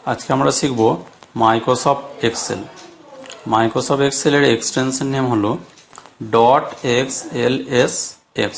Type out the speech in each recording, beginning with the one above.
আজকে আমরা শিখব মাইক্রোসফট এক্সেল। মাইক্রোসফট এক্সেলের এক্সটেনশন নেম হলো .xlsx।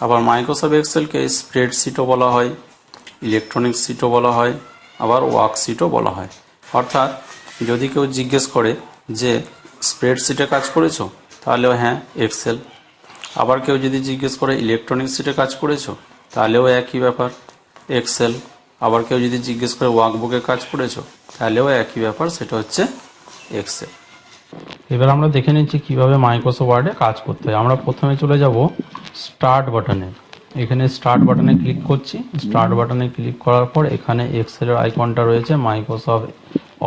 আবার মাইক্রোসফট এক্সেলকে স্প্রেডশিটও বলা হয়, ইলেকট্রনিক শিটও বলা হয়, আবার ওয়ার্কশিটও বলা হয়। অর্থাৎ যদি কেউ জিজ্ঞেস করে যে স্প্রেডশিটে কাজ করেছো, তাহলেও হ্যাঁ এক্সেল। আবার কেউ যদি জিজ্ঞেস করে ইলেকট্রনিক শিটে কাজ করেছো, তাহলেও একই ব্যাপার, এক্সেল। আবার কেউ যদি জিজ্ঞেস করে ওয়ার্কবুকে কাজ করেছো, তাহলেও একই ব্যাপার, সেটা হচ্ছে এক্সেল। এবার আমরা দেখে নিচ্ছি কিভাবে মাইক্রোসফট ওয়ার্ডে কাজ করতে হয়। আমরা প্রথমে চলে যাব স্টার্ট বাটনে। এখানে স্টার্ট বাটনে ক্লিক করছি। স্টার্ট বাটনে ক্লিক করার পর এখানে এক্সেলের আইকনটা রয়েছে, মাইক্রোসফট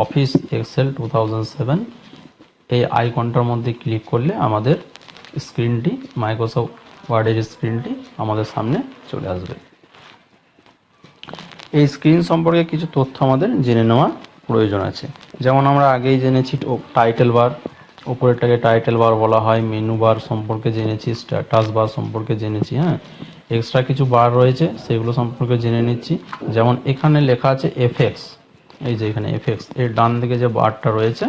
অফিস এক্সেল 2007। এই আইকনটার মধ্যে ক্লিক করলে আমাদের স্ক্রিনটি, মাইক্রোসফট ওয়ার্ডের স্ক্রিনটি আমাদের সামনে চলে আসবে। এই স্ক্রিন সম্পর্কে কিছু তথ্য আমাদের জেনে নেওয়া প্রয়োজন আছে। যেমন আমরা আগেই জেনেছি টাইটেল বার, উপরেরটাকে টাইটেল বার বলা হয়। মেনু বার সম্পর্কে জেনেছি, স্ট্যাটাস বার সম্পর্কে জেনেছি। হ্যাঁ, এক্সট্রা কিছু বার রয়েছে, সেগুলো সম্পর্কে জেনে নিচ্ছি। যেমন এখানে লেখা আছে এফএক্স। এই যে এখানে এফএক্স এর ডান দিকে যে বারটা রয়েছে,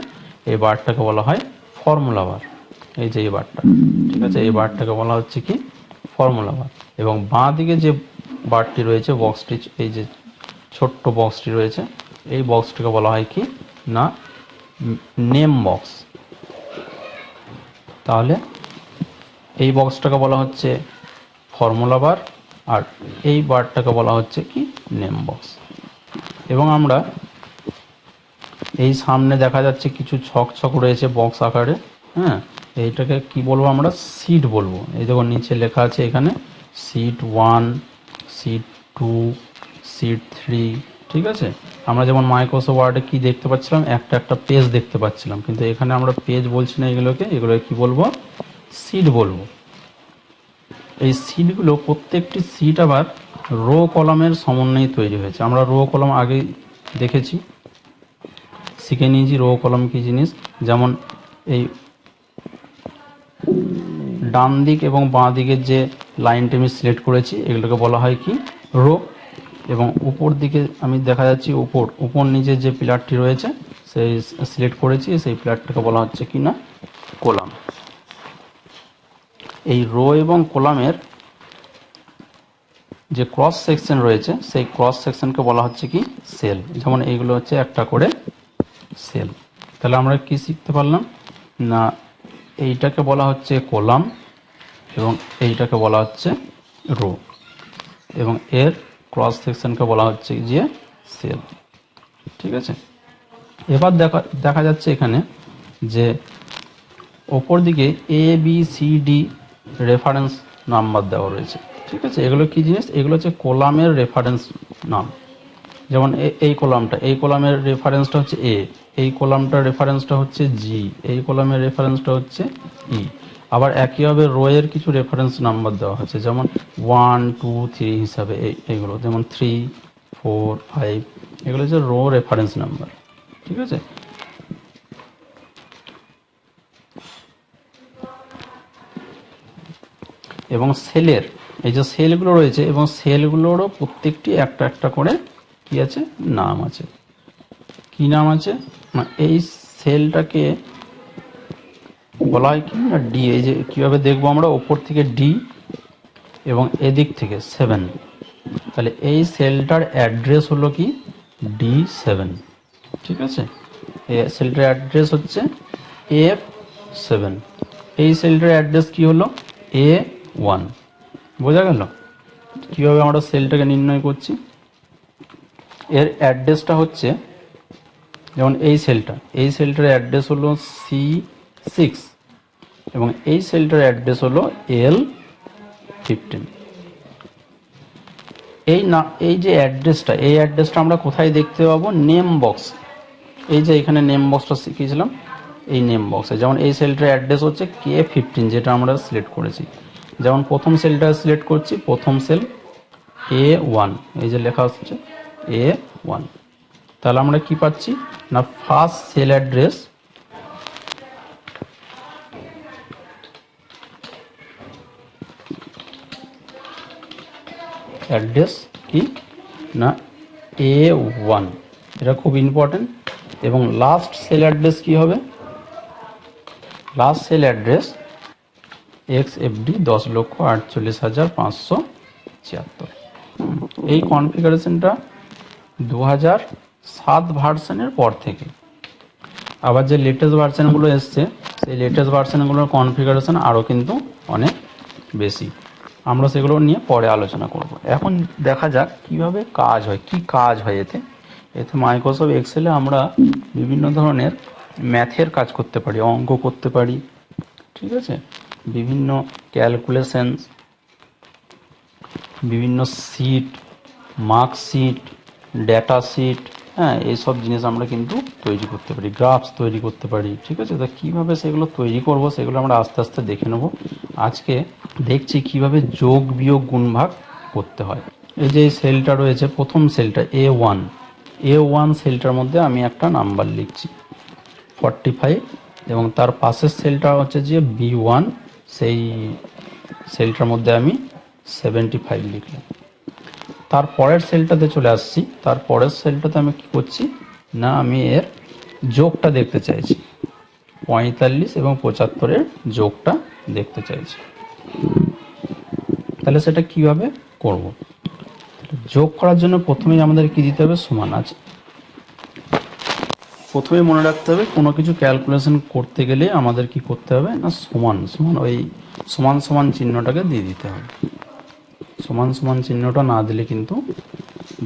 এই বারটাকে বলা হয় ফর্মুলা বার। এই যে এই বারটা, ঠিক আছে, এই বারটাকে বলা হচ্ছে কি ফর্মুলা বার। এবং বাঁ দিকে যে বারটি রয়েছে, বক্সটি, এই যে ছোট্ট বক্সটি রয়েছে, এই বক্সটিকে বলা হয় কি না নেম বক্স। তাহলে এই বক্সটাকে বলা হচ্ছে ফর্মুলা বার, আর এই বারটাকে বলা হচ্ছে কি নেম বক্স। এবং আমরা এই সামনে দেখা যাচ্ছে কিছু ছক ছক রয়েছে বক্স আকারে। হ্যাঁ, এইটাকে কি বলবো আমরা, সিট বলবো। এই দেখো নিচে লেখা আছে এখানে সিট 1, সিট 2, সিট 3। ঠিক আছে, আমরা যেমন মাইক্রোসফট ওয়ার্ডে কি দেখতে পাচ্ছিলাম, একটা একটা পেজ দেখতে পাচ্ছিলাম, কিন্তু এখানে আমরা পেজ বলছি না, এগুলোকে কি বলবো, সিট বলবো। এই সিটগুলো, প্রত্যেকটি সিট আবার রো কলামের সমন্বয়ে তৈরি হয়েছে। আমরা রো কলাম আগে দেখেছি, শিখে নিয়েছি রো কলাম কি জিনিস। যেমন এই ডান দিক এবং বাঁ দিকের যে লাইনটি আমি সিলেক্ট করেছি, এগুলোকে বলা হয় কি রো। এবং উপর দিকে আমি দেখা যাচ্ছি উপর নিচে যে পিলারটি রয়েছে, সেই সিলেক্ট করেছি, সেই পিলারটাকে বলা হচ্ছে কি না কলাম। এই রো এবং কলামের যে ক্রস সেকশন রয়েছে, সেই ক্রস সেকশনকে বলা হচ্ছে কি সেল। যেমন এইগুলো হচ্ছে একটা করে সেল। তাহলে আমরা কি শিখতে পারলাম না, এইটাকে বলা হচ্ছে কলাম এবং এইটাকে বলা হচ্ছে রো, এবং এর ক্রস সেকশনকে বলা হচ্ছে যে সেল। ঠিক আছে, এবার দেখা যাচ্ছে এখানে যে ওপর দিকে ABCD রেফারেন্স নাম্বার দেওয়া রয়েছে। ঠিক আছে, এগুলো কি জিনিস, এগুলো হচ্ছে কলামের রেফারেন্স নাম। যেমন এই কলামের রেফারেন্সটা হচ্ছে A, এই কলামটার রেফারেন্সটা হচ্ছে G, এই কলামের রেফারেন্সটা হচ্ছে E। আবার একইভাবে রো এর কিছু রেফারেন্স নাম্বার দেওয়া হচ্ছে, যেমন 1, 2, 3 হিসাবে। এইগুলো যেমন 3, 4, 5, এগুলো হচ্ছে রো রেফারেন্স নাম্বার। ঠিক আছে, এবং সেলের এই যে সেলগুলো রয়েছে, এবং সেলগুলোরও প্রত্যেকটি একটা একটা করে কি আছে, নাম আছে। কি নাম আছে না, এই সেলটাকে বলা হয় কি না ডি। এই যে কিভাবে দেখবো আমরা, ওপর থেকে ডি এবং এদিক থেকে 7। তাহলে এই সেলটার অ্যাড্রেস হলো কি D7। ঠিক আছে, এই সেলটার অ্যাড্রেস হচ্ছে F7। এই সেলটার অ্যাড্রেস কি হলো A1। বোঝা গেল কিভাবে আমরা সেলটাকে নির্ণয় করছি। এর অ্যাড্রেসটা হচ্ছে, যেমন এই সেলটার অ্যাড্রেস হলো C6 এবং এই সেলটার অ্যাড্রেস হলো L15। এই যে অ্যাড্রেসটা, এই অ্যাড্রেসটা আমরা কোথায় দেখতে পাবো, নেম বক্স। এই যে এখানে নেম বক্সটা শিখিয়েছিলাম, এই নেম বক্সে। যেমন এই সেলটার অ্যাড্রেস হচ্ছে K15, যেটা আমরা সিলেক্ট করেছি। যেমন প্রথম সেলটা সিলেক্ট করছি, প্রথম সেল A1, এই যে লেখা হচ্ছে A1। তাহলে আমরা কি পাচ্ছি না, ফার্স্ট সেল অ্যাড্রেস কি না A1। এটা খুব ইম্পর্টেন্ট। এবং লাস্ট সেল অ্যাড্রেস কি হবে? Last sell address XFD 10,48,576। এই কনফিগারেশনটা 2007 ভার্সনের পর থেকে। আবার যে লেটেস্ট ভার্সনগুলো এসছে সেই লেটেস্ট ভার্সনগুলোর কনফিগারেশন আরও কিন্তু অনেক বেশি। আমরা সেগুলো নিয়ে পরে আলোচনা করব। এখন দেখা যাক কিভাবে কাজ হয়, কি কাজ হয় এতে। মাইক্রোসফট এক্সেলে আমরা বিভিন্ন ধরনের ম্যাথের কাজ করতে পারি, অঙ্ক করতে পারি, ঠিক আছে, বিভিন্ন ক্যালকুলেশন, বিভিন্ন শিট, মার্কশিট, ডেটা শিট, হ্যাঁ, এইসব জিনিস আমরা কিন্তু তৈরি করতে পারি, গ্রাফস তৈরি করতে পারি, ঠিক আছে। তো কীভাবে সেগুলো তৈরি করব সেগুলো আমরা আস্তে আস্তে দেখে নেব। আজকে দেখছি কিভাবে যোগ বিয়োগ গুণ ভাগ করতে হয়। এই যে সেলটা রয়েছে, প্রথম সেলটা A1 সেলটার মধ্যে আমি একটা নাম্বার লিখছি 45, এবং তার পাশের সেলটা হচ্ছে যে B1, সেই সেলটার মধ্যে আমি 75 লিখলাম। তারপরের সেলটাতে চলে আসছি, তারপরের সেলটাতে আমি কি করছি না, আমি এর যোগটা দেখতে চাইছি, 45 এবং 75-এর যোগটা দেখতে চাইছি। তাহলে সেটা কিভাবে করব? যোগ করার জন্য প্রথমেই আমাদের কি দিতে হবে? সমান আছে। প্রথমেই মনে রাখতে হবে কোনো কিছু ক্যালকুলেশন করতে গেলে আমাদের কি করতে হবে না, সমান সমান, ওই সমান সমান চিহ্নটাকে দিয়ে দিতে হবে। সমান সমান চিহ্নটা না দিলে কিন্তু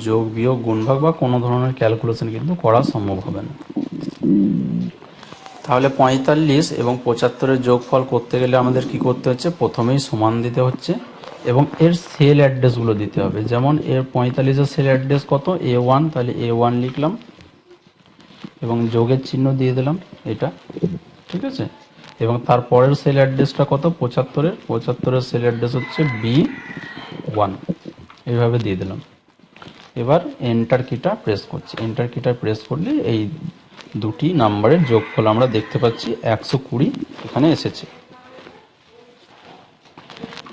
যোগ বিয়োগ গুণভাগ বা কোনো ধরনের ক্যালকুলেশন কিন্তু করা সম্ভব হবে না। তাহলে 45 এবং 75-এর যোগফল করতে গেলে আমাদের কি করতে হচ্ছে? প্রথমেই সমান দিতে হচ্ছে এবং এর সেল অ্যাড্রেসগুলো দিতে হবে। যেমন এর 45-এর সেল অ্যাড্রেস কত? A1, তাহলে A1 লিখলাম এবং যোগের চিহ্ন দিয়ে দিলাম এটা, ঠিক আছে। এবং তারপরের সেল অ্যাড্রেসটা কত? 75-এর সেল অ্যাড্রেস হচ্ছে B1, এইভাবে দিয়ে দিলাম। এবার এন্টার কিটা প্রেস করছি। এন্টার কিটা প্রেস করলে এই দুটি নাম্বারের যোগফল আমরা দেখতে পাচ্ছি 120 এখানে এসেছে।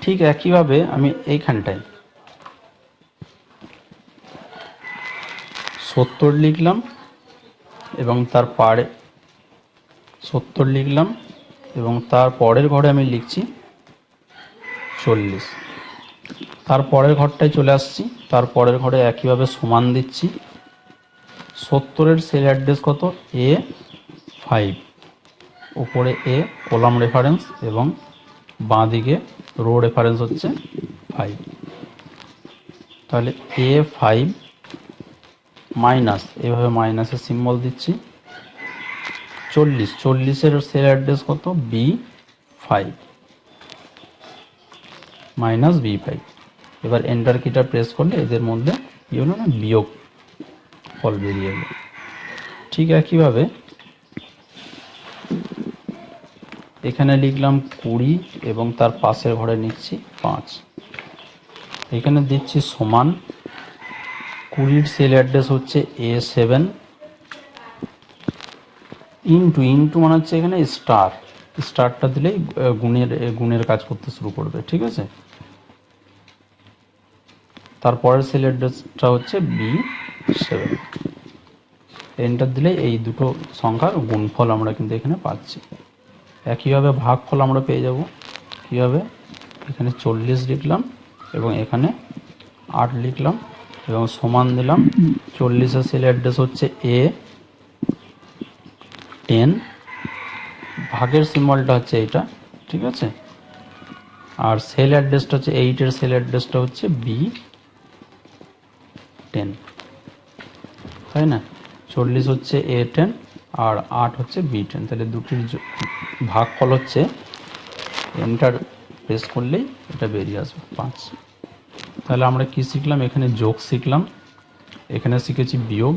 ঠিক একইভাবে আমি এইখানটায় 70 লিখলাম এবং তার পারে 70 লিখলাম এবং তার পরের ঘরে আমি লিখছি 40। তারপরের ঘরটায় চলে আসছি, তারপরের ঘরে একইভাবে সমান দিচ্ছি। 70-এর সেল অ্যাড্রেস কত? A5, উপরে A কলাম রেফারেন্স এবং বাঁ দিকে রো রেফারেন্স হচ্ছে 5। তাহলে A5 মাইনাস, এভাবে মাইনাসের সিম্বল দিচ্ছি। 40-এর সেল অ্যাড্রেস কত? B5 minus B5। এবার এন্টার কিটা প্রেস করলে এদের মধ্যে কি হলো না, বিয়োগ ফল বেরিয়ে এলো। ঠিক একইভাবে এখানে লিখলাম 20 এবং তার পাশের ঘরে নিচ্ছি 5। এখানে দিচ্ছি সমান, 20-এর সেল অ্যাড্রেস হচ্ছে A7, ইন্টু মানে হচ্ছে এখানে স্টারটা দিলেই গুণের কাজ করতে শুরু করবে, ঠিক আছে। তারপরের সেল অ্যাড্রেসটা হচ্ছে B7, এন্টার দিলে এই দুটো সংখ্যার গুণফল আমরা কিন্তু এখানে পাচ্ছি। একইভাবে ভাগফল আমরা পেয়ে যাব কীভাবে? এখানে 40 লিখলাম এবং এখানে 8 লিখলাম এবং সমান দিলাম। 40-এর সেল অ্যাড্রেস হচ্ছে A10, ভাগের সিম্বলটা হচ্ছে এইটা, ঠিক আছে। আর সেল অ্যাড্রেসটা হচ্ছে 8-এর সেল অ্যাড্রেসটা হচ্ছে B10, তাই না। 40 হচ্ছে A10 আর 8 হচ্ছে B10, তাহলে দুটির ভাগফল হচ্ছে, এন্টার প্রেস করলেই এটা বেরিয়ে আসবে 5। তাহলে আমরা কি শিখলাম? এখানে যোগ শিখলাম, এখানে শিখেছি বিয়োগ,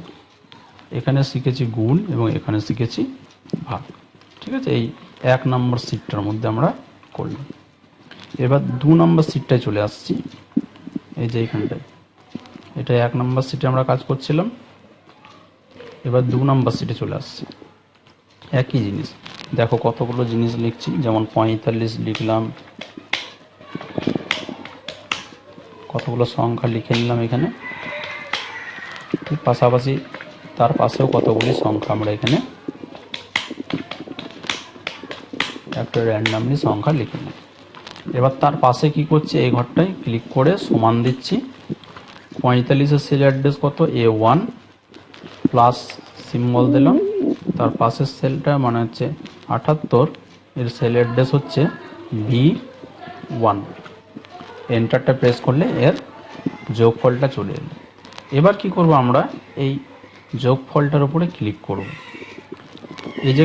এখানে শিখেছি গুণ এবং এখানে শিখেছি ভাগ, ঠিক আছে। এই 1 নম্বর শিটটার মধ্যে আমরা করলাম। এবার 2 নম্বর শিটটায় চলে আসছি, এই যে এইখানটায়, এটা 1 নম্বর শিটে আমরা কাজ করছিলাম। এবার 2 নম্বর শিটে চলে আসছি, একই জিনিস। দেখো কতগুলো জিনিস লিখছি, যেমন 45 লিখলাম, কতগুলো সংখ্যা লিখে নিলাম এখানে। ঠিক পাশাপাশি তার পাশেও কতগুলি সংখ্যা আমরা এখানে একটা র্যান্ডামলি সংখ্যা লিখে নিই। এবার তার পাশে কি করছি, এই ঘরটায় ক্লিক করে সমান দিচ্ছি 45-এর সেল অ্যাড্রেস কত A1 প্লাস সিম্বল দিলাম, তার পাশের সেলটা মানে হচ্ছে 78 এর সেল অ্যাড্রেস হচ্ছে B1। এন্টারটা প্রেস করলে এর যোগফলটা চলে এলো। এবার কি করব, আমরা এই যোগফলটার উপরে ক্লিক করব। এই যে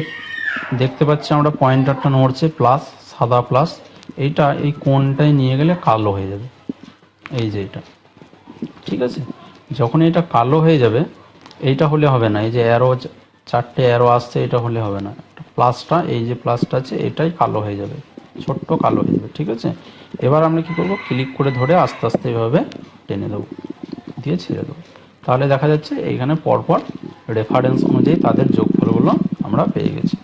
দেখতে পাচ্ছি আমরা পয়েন্টারটা নড়ছে প্লাস, সাদা প্লাস, এইটা এই কোণটায় নিয়ে গেলে কালো হয়ে যাবে, এই যে এটা, ঠিক আছে। যখন এটা কালো হয়ে যাবে, এইটা হলে হবে না, এই যে অ্যারো, চারটে অ্যারো আসছে, এটা হলে হবে না, প্লাসটা, এই যে প্লাসটা আছে এটাই কালো হয়ে যাবে, ছোট্ট কালো হয়ে যাবে, ঠিক আছে। এবার আমরা কি করব, ক্লিক করে ধরে আস্তে আস্তে এভাবে টেনে দেবো, দিয়ে ছেড়ে দেবো। তাহলে দেখা যাচ্ছে এইখানে পরপর রেফারেন্স অনুযায়ী তাদের যোগফলগুলো আমরা পেয়ে গেছি,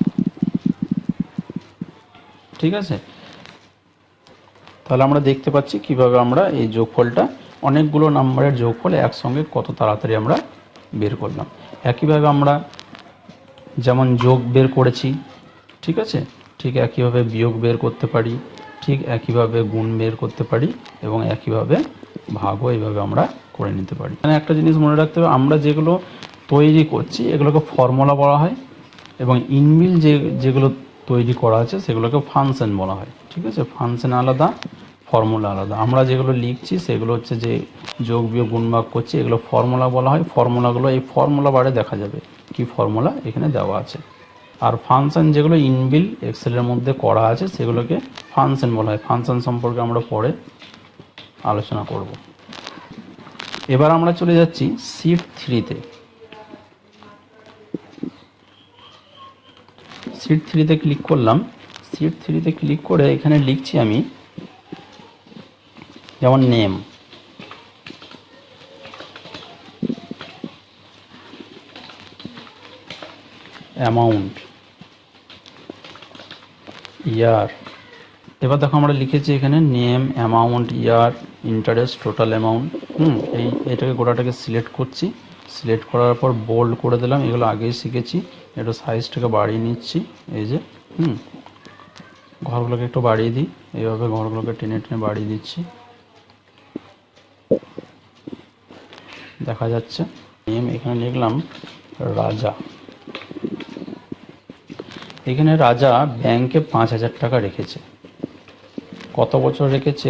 ঠিক আছে। তাহলে আমরা দেখতে পাচ্ছি কিভাবে আমরা এই যোগফলটা, অনেকগুলো নাম্বারের যোগফল একসঙ্গে কত তাড়াতাড়ি আমরা বের করলাম। একইভাবে আমরা যেমন যোগ বের করেছি, ঠিক আছে, ঠিক একইভাবে বিয়োগ বের করতে পারি, ঠিক একইভাবে গুণ বের করতে পারি, এবং একইভাবে ভাগও এইভাবে আমরা করে নিতে পারি। এখানে একটা জিনিস মনে রাখতে হবে, আমরা যেগুলো তৈরি করছি এগুলোকে ফর্মুলা বলা হয়, এবং ইনবিল যেগুলো তৈরি করা আছে সেগুলোকে ফাংশন বলা হয়, ঠিক আছে। ফাংশন আলাদা, ফর্মুলা আলাদা। আমরা যেগুলো লিখছি সেগুলো হচ্ছে যে যোগ বিয়োগ গুণ ভাগ করছি, এগুলো ফর্মুলা বলা হয়। ফর্মুলাগুলো এই ফর্মুলা বারে দেখা যাবে কি ফর্মুলা এখানে দেওয়া আছে। আর ফাংশন যেগুলো ইনবিল এক্সেলের মধ্যে করা আছে সেগুলোকে ফাংশন বলা হয়। ফাংশন সম্পর্কে আমরা পরে আলোচনা করব। এবার আমরা চলে যাচ্ছি শীট 3-তে। শীট 3-তে ক্লিক করলাম। শীট 3-তে ক্লিক করে এখানে লিখছি আমি যেমন নেম, অ্যামাউন্ট, ইয়ার। এবার দেখো আমরা লিখেছি এখানে নেম, অ্যামাউন্ট, ইয়ার, ইন্টারেস্ট, টোটাল অ্যামাউন্ট। এটাকে গোটাটাকে সিলেক্ট করছি। সিলেক্ট করার পর বোল্ড করে দিলাম, এগুলো আগেই শিখেছি। একটু সাইজটাকে বাড়িয়ে নিচ্ছি, এই যে ঘরগুলোকে একটু বাড়িয়ে দিই, এইভাবে ঘরগুলোকে টেনে টেনে বাড়িয়ে দিচ্ছি, দেখা যাচ্ছে। নেম এখানে লিখলাম রাজা। এখানে রাজা ব্যাংকে 5,000 টাকা রেখেছে। কত বছর রেখেছে?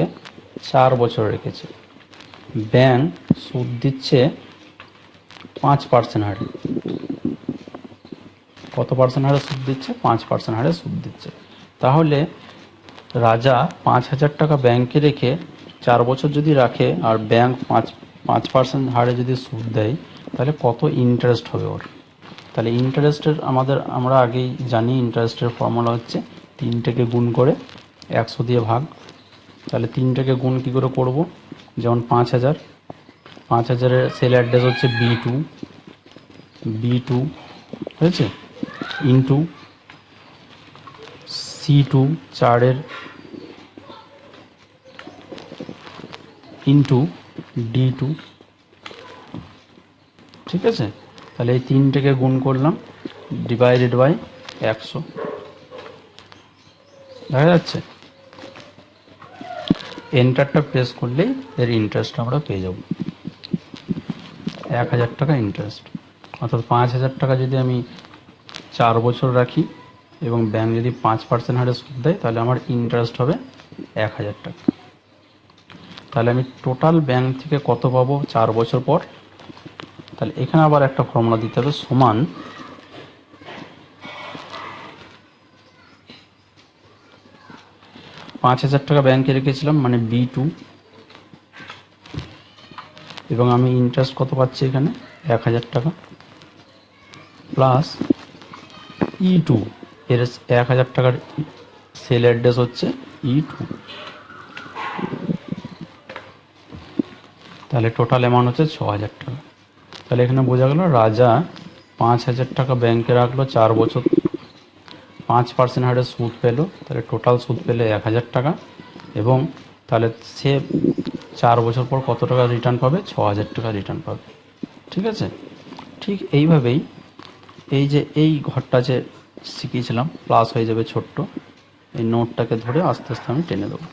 4 বছর রেখেছে। ব্যাংক সুদ দিচ্ছে 5% হারে। কত পার্সেন্ট হারে সুদ দিচ্ছে? 5% হারে সুদ দিচ্ছে। তাহলে রাজা 5,000 টাকা ব্যাংকে রেখে 4 বছর যদি রাখে, আর ব্যাংক 5% হারে যদি সুদ দেয়, তাহলে কত ইন্টারেস্ট হবে ওর? তাহলে ইন্টারেস্টের আমরা আগেই জানি, ইন্টারেস্টের ফর্মুলা হচ্ছে 3টাকে গুণ করে 100 দিয়ে ভাগ। তাহলে 3টাকে গুণ কী করে করব? যেমন 5,000, 5,000-এর সেল অ্যাড্রেস হচ্ছে B2 হয়েছে, ইন্টু C2 4-এর ইন্টু D2, ঠিক আছে। তাহলে এই 3টাকে গুণ করলাম, ডিভাইডেড বাই 100, দেখা যাচ্ছে। এন্টারটা প্রেস করলেই এর ইন্টারেস্ট আমরা পেয়ে যাব, 1,000 টাকা ইন্টারেস্ট। অর্থাৎ 5,000 টাকা যদি আমি 4 বছর রাখি এবং ব্যাংক যদি 5% হারে সুদ দেয়, তাহলে আমার ইন্টারেস্ট হবে 1,000 টাকা। তাহলে আমি টোটাল ব্যাংক থেকে কত পাবো 4 বছর পর? তাহলে এখানে আবার একটা ফর্মুলা দিতে হবে, সমান 5,000 টাকা ব্যাংকে রেখেছিলাম মানে B2, এবং আমি ইন্টারেস্ট কত পাচ্ছি এখানে? 1,000 টাকা, প্লাস E2, এর 1,000 টাকার সেল অ্যাড্রেস হচ্ছে E2। তাহলে টোটাল অ্যামাউন্ট হচ্ছে 6,000 টাকা। তাহলে এখানে বোঝা গেল রাজা 5,000 টাকা ব্যাংকে রাখলো 4 বছর, 5% হারে সুদ পেলো, তাহলে টোটাল সুদ পেলে 1,000 টাকা, এবং তাহলে সে 4 বছর পর কত টাকা রিটার্ন পাবে? 6,000 টাকা রিটার্ন পাবে, ঠিক আছে। ঠিক এইভাবেই এই যে এই ঘরটা যে শিখিয়েছিলাম প্লাস হয়ে যাবে ছোট্ট, এই নোটটাকে ধরে আস্তে আস্তে আমি টেনে দেবো,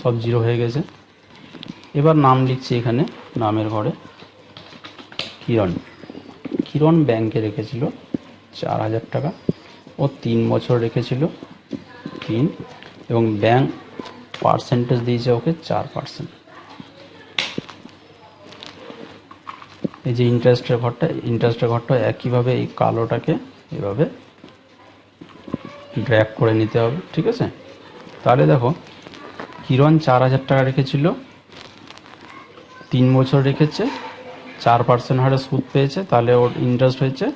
সব জিরো হয়ে গেছে। এবার নাম লিখছি এখানে, নামের ঘরে কিরণ। কিরণ ব্যাংকে রেখেছিল 4,000 টাকা, ও 3 বছর রেখেছিল 3, এবং ব্যাংক পার্সেন্টেজ দিয়েছে ওকে 4%। এই যে ইন্টারেস্টের ঘরটা একইভাবে এই কালোটাকে এভাবে ড্র্যাগ করে নিতে হবে, ঠিক আছে। তাহলে দেখো কিরণ 4,000 টাকা রেখেছিল, 3 বছর রেখেছে, 4% হারে সুদ পেয়েছে, তাহলে ওর ইন্টারেস্ট হয়েছে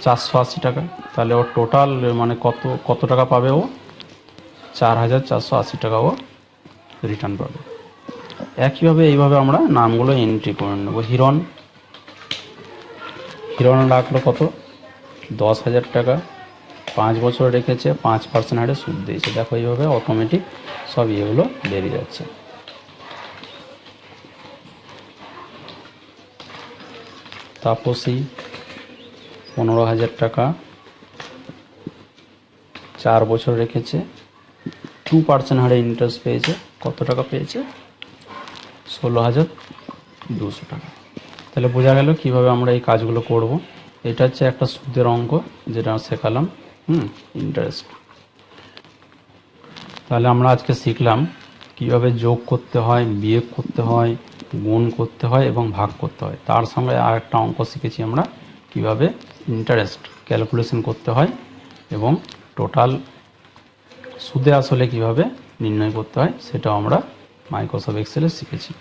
480 টাকা। তাহলে ওর টোটাল মানে কত টাকা পাবে ও? 4,480 টাকা ও রিটার্ন পাবে। একইভাবে এইভাবে আমরা নামগুলো এন্ট্রি করে নেব। হিরণ রাখলো কত? 10,000 টাকা, 5 বছর রেখেছে, 5% হারে সুদ দিয়েছে। দেখো এইভাবে অটোমেটিক সব ইয়েগুলো বেরিয়ে যাচ্ছে। তাপসী 15,000 টাকা, 4 বছর রেখেছে, 2% হারে ইন্টারেস্ট পেয়েছে। কত টাকা পেয়েছে? 16,200 টাকা। তাহলে বোঝা গেল কিভাবে আমরা এই কাজগুলো করব। এটা হচ্ছে একটা সুদের অঙ্ক যেটা শেখালাম, ইন্টারেস্ট। তাহলে আমরা আজকে শিখলাম কিভাবে যোগ করতে হয়, বিয়োগ করতে হয়, গুণ করতে হয় এবং ভাগ করতে হয়। তার সঙ্গে আর একটা অঙ্ক শিখেছি আমরা কিভাবে ইন্টারেস্ট ক্যালকুলেশন করতে হয় এবং টোটাল সুদে আসলে কিভাবে নির্ণয় করতে হয় সেটাও আমরা মাইক্রোসফট এক্সেলে শিখেছি।